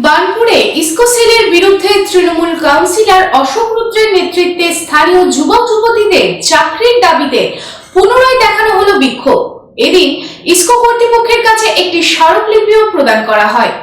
বার্নপুরে ইসকো সেলের বিরুদ্ধে তৃণমূল কাউন্সিলর অশোক রুদ্রের নেতৃত্বে স্থানীয় যুবক যুবতীদের চাকরির দাবিতে পুনরায় দেখানো হলো বিক্ষোভ। এদিন ইসকো কর্তৃপক্ষের কাছে একটি স্মারকলিপিও প্রদান করা হয়।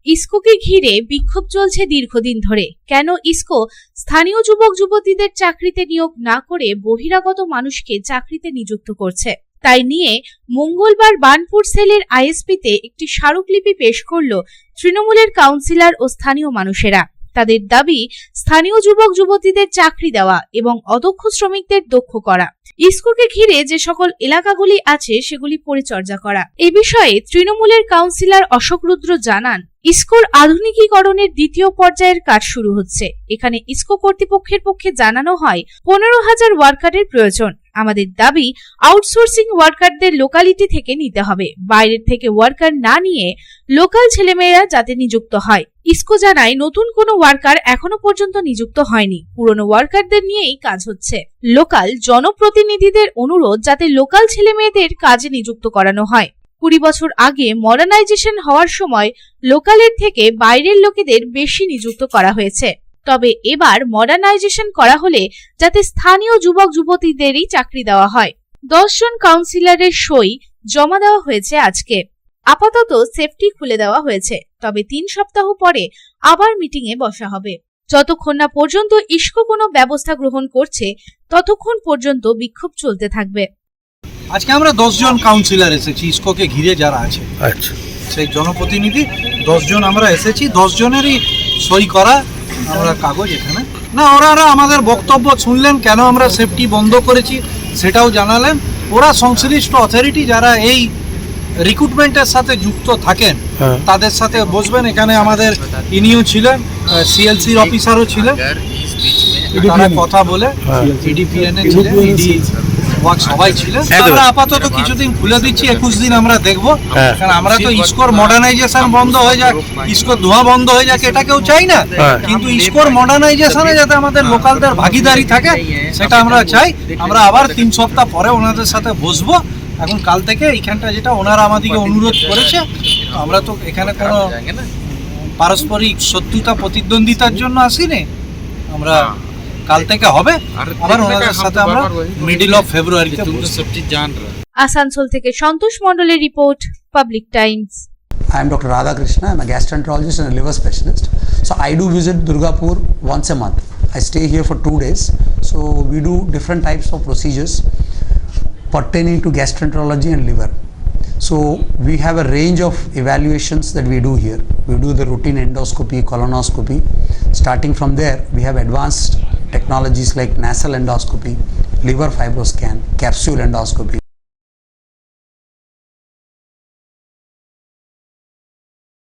ইসকোকে ঘিরে বিক্ষোভ চলছে দীর্ঘদিন ধরে। কেন ইসকো স্থানীয় যুবক যুবতীদের চাকরিতে নিয়োগ না করে বহিরাগত মানুষকে চাকরিতে নিযুক্ত করছে, তাই নিয়ে মঙ্গলবার বার্নপুর সেলের আইএসপিতে একটি স্মারকলিপি পেশ করল তৃণমূলের কাউন্সিলর ও স্থানীয় মানুষেরা। তাদের দাবি স্থানীয় যুবক যুবতীদের চাকরি দেওয়া এবং অদক্ষ শ্রমিকদের দক্ষ করা। ইসকোকে ঘিরে যে সকল এলাকাগুলি আছে সেগুলি পরিচর্যা করা। এ বিষয়ে তৃণমূলের কাউন্সিলর অশোক রুদ্র জানান, ইসকোর আধুনিকীকরণের দ্বিতীয় পর্যায়ের কাজ শুরু হচ্ছে। এখানে ইসকো কর্তৃপক্ষের পক্ষে জানানো হয় 15,000 ওয়ার্কারের প্রয়োজন। আমাদের দাবি আউটসোর্সিং ওয়ার্কারদের লোকালিটি থেকে নিতে হবে, বাইরের থেকে ওয়ার্কার না নিয়ে লোকাল ছেলেমেয়েরা যাতে নিযুক্ত হয়। ইসকো জানায় নতুন কোনো ওয়ার্কার এখনো পর্যন্ত নিযুক্ত হয়নি, পুরনো ওয়ার্কারদের নিয়েই কাজ হচ্ছে। লোকাল জনপ্রতিনিধিদের অনুরোধ যাতে লোকাল ছেলেমেয়েদের কাজে নিযুক্ত করানো হয়। 20 বছর আগে মডার্নাইজেশন হওয়ার সময় লোকালের থেকে বাইরের লোকেদের বেশি নিযুক্ত করা হয়েছে, তবে এবার মডার্নাইজেশন করা হলে যাতে স্থানীয় যুবক যুবতীদেরই চাকরি দেওয়া হয়। 10 জন কাউন্সিলরের সই জমা দেওয়া হয়েছে আজকে। আপাতত সেফটি খুলে দেওয়া হয়েছে, তবে 3 সপ্তাহ পরে আবার মিটিংয়ে বসা হবে। যতক্ষণ না পর্যন্ত ইসকো কোনো ব্যবস্থা গ্রহণ করছে ততক্ষণ পর্যন্ত বিক্ষোভ চলতে থাকবে। আজকে আমরা 10 জন কাউন্সিলর এসেছি ইসকোকে ঘিরে যারা আছে, আচ্ছা, সেই জনপ্রতিনিধি 10 জন আমরা এসেছি। 10 জনেরই সই করা আমরা কাগজ এখানে না। ওরা আমাদের বক্তব্য শুনলেন, কেন আমরা সেফটি বন্ধ করেছি সেটাও জানালেন। ওরা সংশ্লিষ্ট অথরিটি যারা এই রিক্রুটমেন্টের সাথে যুক্ত থাকেন তাদের সাথে বসবেন। এখানে আমাদের ইনিও ছিলেন, সিএলসির অফিসারও ছিলেন, তারা কথা বলে ইডিপিএন এ ছিলেন, ইডি সবাই ছিলেন। আমরা আপাতত কিছুদিন খুলে দিচ্ছি, 21 দিন আমরা দেখবো। কারণ আমরা তো ইসকোর মডার্নাইজেশন বন্ধ হয়ে যাক, ইসকোর ধোঁয়া বন্ধ হয়ে যাক এটা কেউ চাই না, কিন্তু ইসকোর মডার্নাইজেশনে যাতে আমাদের লোকালদের ভাগিদারি থাকে সেটা আমরা চাই। আমরা আবার 3 সপ্তাহ পরে ওনাদের সাথে বসবো। এখন কাল থেকে এইখানটা যেটা ওনারা আমাদেরকে অনুরোধ করেছে, আমরা তো এখানে কোনো পারস্পরিক শত্রুতা প্রতিদ্বন্দ্বিতার জন্য আসিনি। আমরা কাল থেকে হবে আবার ওনাদের সাথে আমরা মিডল অফ ফেব্রুয়ারিতে আসানসোল থেকে সন্তোষ মণ্ডলের report, public Times. I am Dr. Radha Krishna. I am a gastroenterologist and a liver specialist. So I do visit Durgapur once a month. I stay here for 2 days. So we do different types of procedures pertaining to gastroenterology and liver. So we have a range of evaluations that we do here. We do the routine endoscopy, colonoscopy. Starting from there, we have advanced technologies like nasal endoscopy, liver fibroscan, capsule endoscopy.